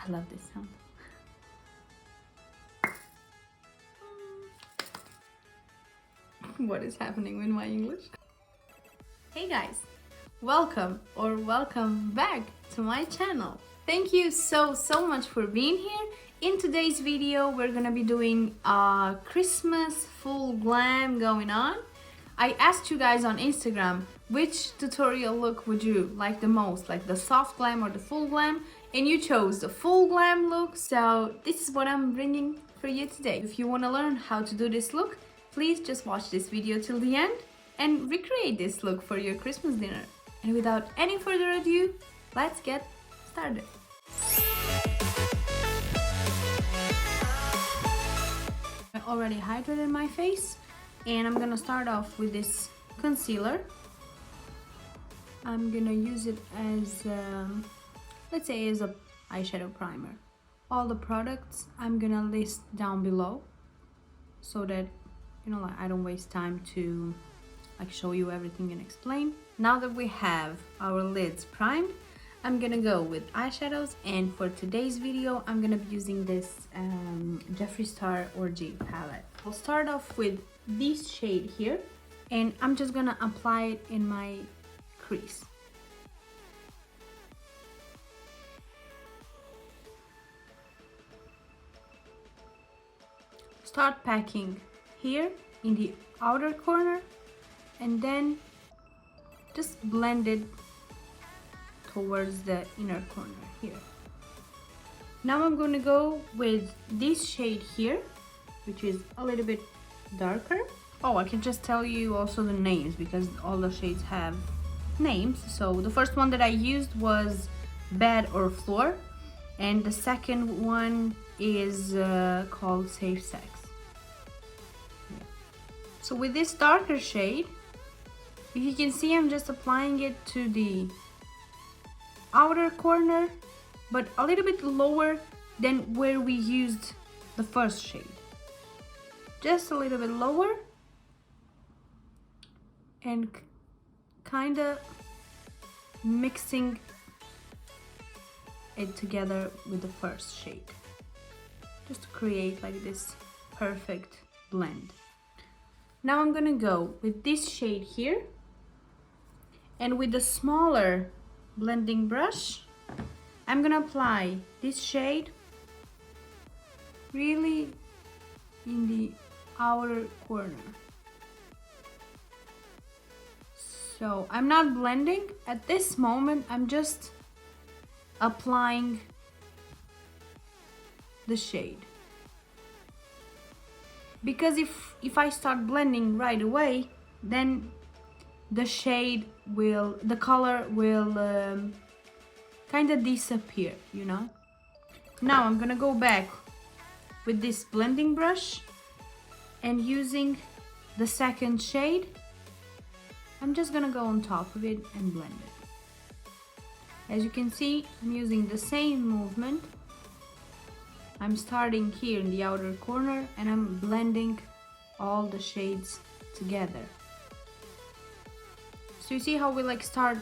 I love this sound. What is happening with my English? Hey guys, welcome or welcome back to my channel. Thank you so much for being here. In today's video we're gonna be doing a Christmas full glam going on. I asked you guys on Instagram which tutorial look would you like the most, like the soft glam or the full glam, and you chose the full glam look, so this is what I'm bringing for you today. If you want to learn how to do this look, please just watch this video till the end and recreate this look for your Christmas dinner. And without any further ado, let's get started. I already hydrated my face and I'm gonna start off with this concealer. I'm gonna use it as let's say as a eyeshadow primer. All the products I'm gonna list down below so that like I don't waste time to like show you everything and explain. Now that we have our lids primed, I'm gonna go with eyeshadows, and for today's video I'm gonna be using this Jeffree Star Orgy palette. I'll start off with this shade here and I'm just gonna apply it in my crease. Start packing here in the outer corner and then just blend it towards the inner corner here. Now I'm going to go with this shade here, which is a little bit darker. Oh, I can just tell you also the names because all the shades have names. So the first one that I used was Bed or Floor, and the second one is called Safe Sex. So with this darker shade, if you can see, I'm just applying it to the outer corner, but a little bit lower than where we used the first shade. Just a little bit lower and kind of mixing it together with the first shade, just to create like this perfect blend. Now I'm gonna go with this shade here, and with the smaller blending brush I'm gonna apply this shade really in the outer corner. So I'm not blending at this moment, I'm just applying the shade. Because if I start blending right away, then the shade will, the color will kind of disappear, Now I'm gonna go back with this blending brush and using the second shade, I'm just gonna go on top of it and blend it. As you can see, I'm using the same movement. I'm starting here in the outer corner and I'm blending all the shades together. So you see how we like start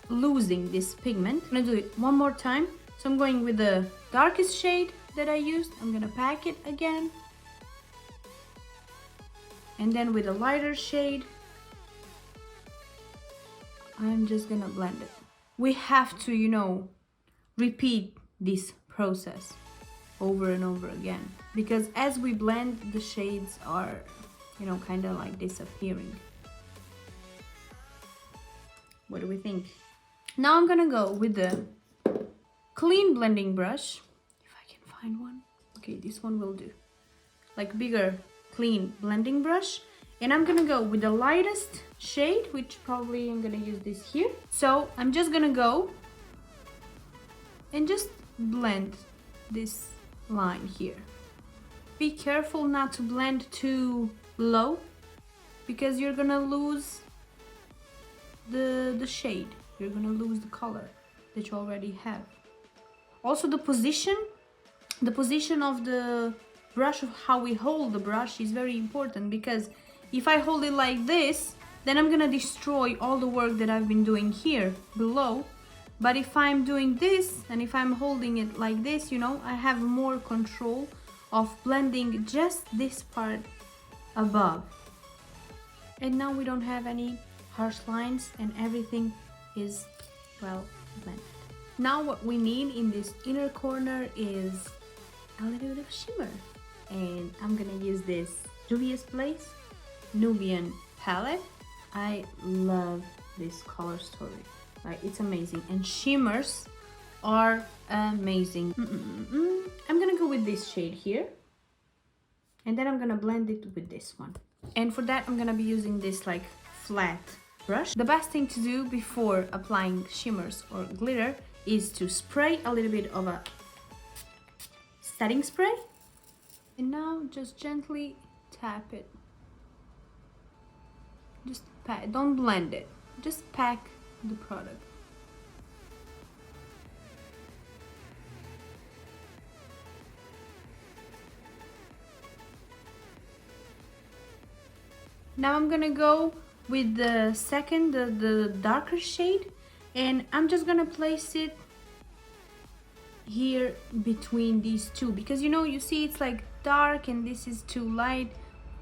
losing this pigment. I'm gonna do it one more time. So I'm going with the darkest shade that I used. I'm gonna pack it again. And then with a lighter shade, I'm just gonna blend it. We have to, repeat this process over and over again, because as we blend, the shades are kind of like disappearing. What do we think? Now I'm gonna go with the clean blending brush, if I can find one. Okay, this one will do, like bigger clean blending brush, and I'm gonna go with the lightest shade, which probably I'm gonna use this here. So I'm just gonna go and just blend this line here. Be careful not to blend too low, because you're gonna lose the shade, you're gonna lose the color that you already have. Also the position of the brush, of how we hold the brush, is very important, because if I hold it like this, then I'm gonna destroy all the work that I've been doing here below But if I'm doing this and if I'm holding it like this, you know, I have more control of blending just this part above. And now we don't have any harsh lines and everything is well blended. Now what we need in this inner corner is a little bit of shimmer. And I'm gonna use this Juvia's Place Nubian palette. I love this color story. Like, it's amazing, and shimmers are amazing. I'm gonna go with this shade here, and then I'm gonna blend it with this one. And for that I'm gonna be using this like flat brush. The best thing to do before applying shimmers or glitter is to spray a little bit of a setting spray, and now just gently tap it. Just pat, don't blend it, just pack the product. Now I'm gonna go with the second, the darker shade, and I'm just gonna place it here between these two, because you know, you see it's like dark and this is too light.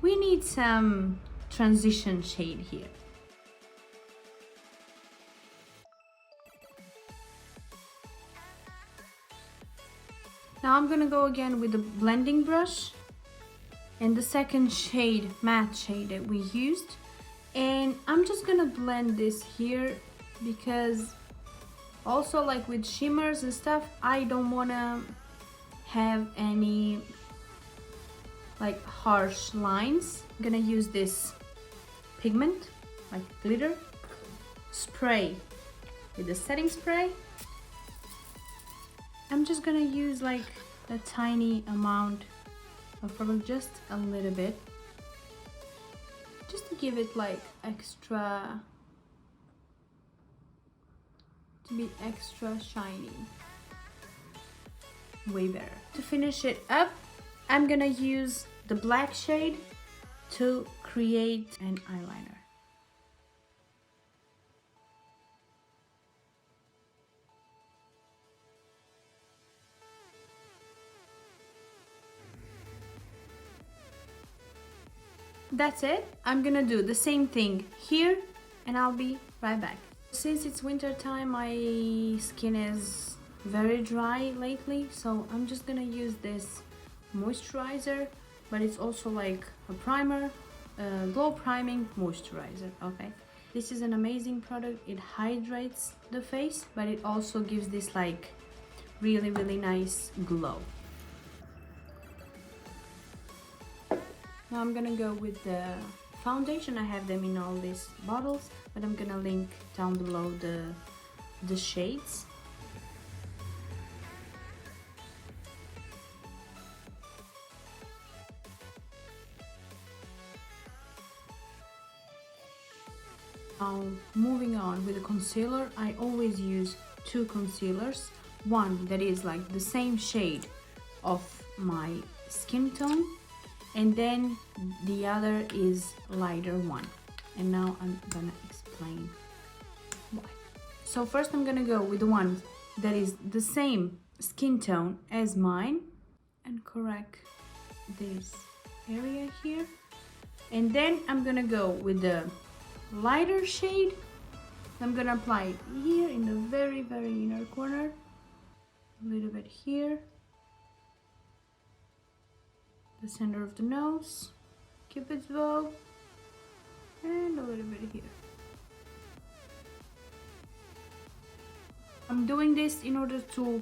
We need some transition shade here. Now I'm gonna go again with the blending brush and the second shade, matte shade that we used, and I'm just gonna blend this here, because also like with shimmers and stuff, I don't wanna have any like harsh lines. I'm gonna use this pigment, like glitter, spray with the setting spray. I'm just gonna use like a tiny amount of product, just a little bit, just to give it like extra, to be extra shiny, way better. To finish it up, I'm gonna use the black shade to create an eyeliner. That's it. I'm gonna do the same thing here and I'll be right back. Since it's winter time, my skin is very dry lately, so I'm just gonna use this moisturizer, but it's also like a primer, glow priming moisturizer. Okay, this is an amazing product. It hydrates the face, but it also gives this like really nice glow. Now I'm gonna go with the foundation. I have them in all these bottles, but I'm gonna link down below the shades. Now moving on with the concealer, I always use two concealers. One that is like the same shade of my skin tone, and then the other is lighter one, and now I'm gonna explain why. So first I'm gonna go with the one that is the same skin tone as mine and correct this area here, and then I'm gonna go with the lighter shade. I'm gonna apply it here in the very inner corner, a little bit here, the center of the nose, Cupid's bow, and a little bit here. I'm doing this in order to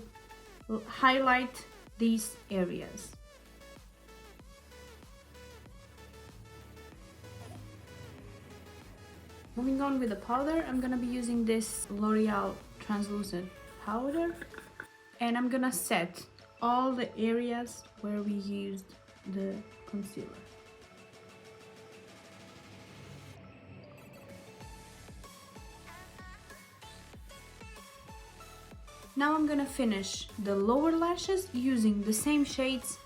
highlight these areas. Moving on with the powder, I'm gonna be using this L'Oreal translucent powder, and I'm gonna set all the areas where we used the concealer. Now I'm gonna finish the lower lashes using the same shades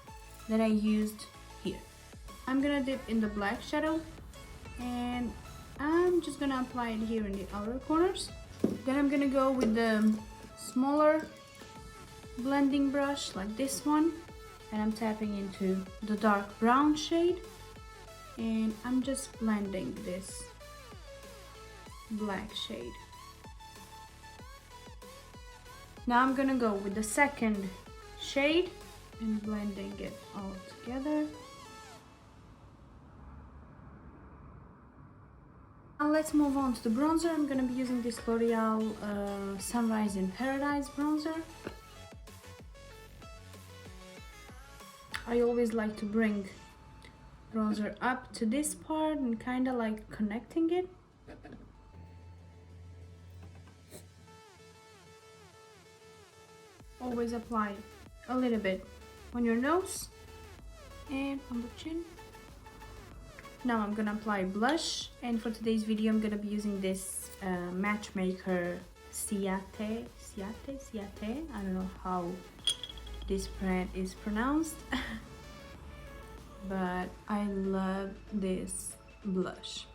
that I used here. I'm gonna dip in the black shadow, and I'm just gonna apply it here in the outer corners. Then I'm gonna go with the smaller blending brush like this one, and I'm tapping into the dark brown shade, and I'm just blending this black shade. Now I'm gonna go with the second shade and blending it all together. Now let's move on to the bronzer. I'm gonna be using this L'Oreal Sunrise in Paradise bronzer. I always like to bring bronzer up to this part and kind of like connecting it. Always apply a little bit on your nose and on the chin. Now I'm gonna apply blush, and for today's video I'm gonna be using this Matchmaker Ciate. I don't know how this brand is pronounced but I love this blush.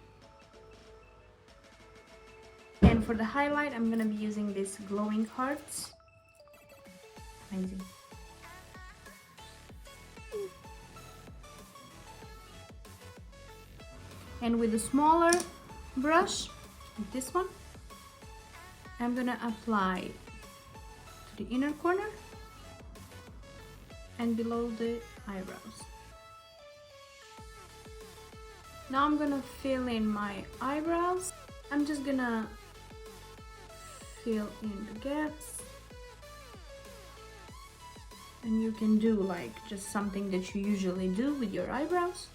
And for the highlight I'm gonna be using this Glowing Hearts. Amazing. And with a smaller brush, like this one, I'm gonna apply to the inner corner and below the eyebrows. Now I'm gonna fill in my eyebrows. I'm just gonna fill in the gaps. And you can do like just something that you usually do with your eyebrows.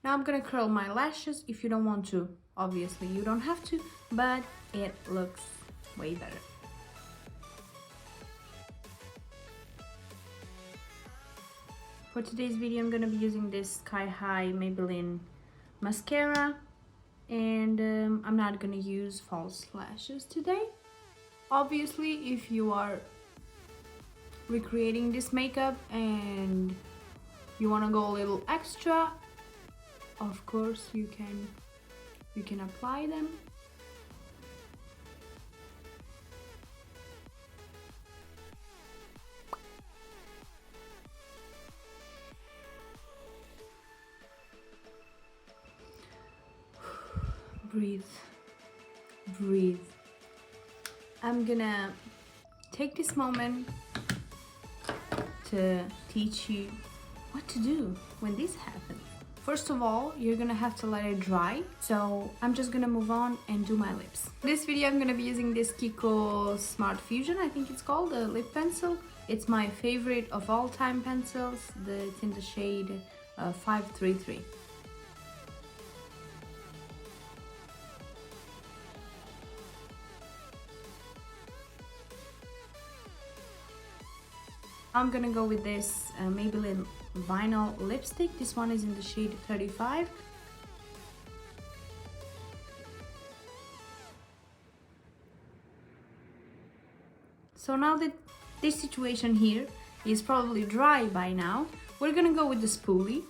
Now I'm gonna curl my lashes. If you don't want to, obviously you don't have to, but it looks way better. For today's video I'm gonna be using this Sky High Maybelline mascara, and I'm not gonna use false lashes today. Obviously if you are recreating this makeup and you want to go a little extra, of course you can apply them. Breathe, breathe. I'm gonna take this moment to teach you what to do when this happens. First of all, you're gonna have to let it dry. So I'm just gonna move on and do my lips. For this video, I'm gonna be using this Kiko Smart Fusion, I think it's called, a lip pencil. It's my favorite of all time pencils. It's in the shade 533. I'm gonna go with this Maybelline vinyl lipstick. This one is in the shade 35. So now that this situation here is probably dry by now, we're gonna go with the spoolie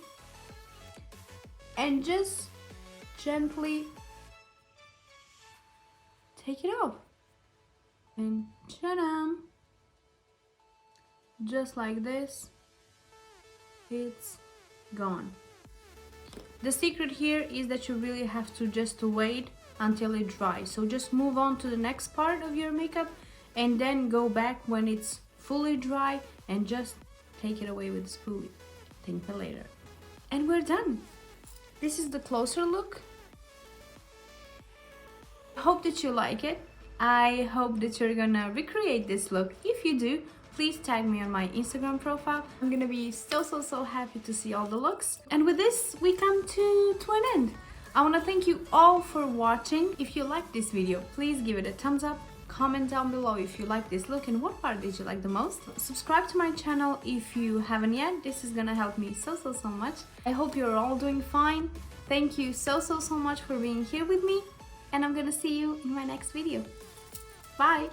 and just gently take it off. And ta-da! Just like this, it's gone. The secret here is that you really have to just wait until it dries. So just move on to the next part of your makeup and then go back when it's fully dry and just take it away with the spoolie. Thank you later. And we're done. This is the closer look. I hope that you like it. I hope that you're gonna recreate this look. If you do, please tag me on my Instagram profile. I'm gonna be so happy to see all the looks. And with this, we come to an end. I wanna thank you all for watching. If you like this video, please give it a thumbs up. Comment down below if you like this look and what part did you like the most. Subscribe to my channel if you haven't yet. This is gonna help me so much. I hope you're all doing fine. Thank you so much for being here with me. And I'm gonna see you in my next video. Bye!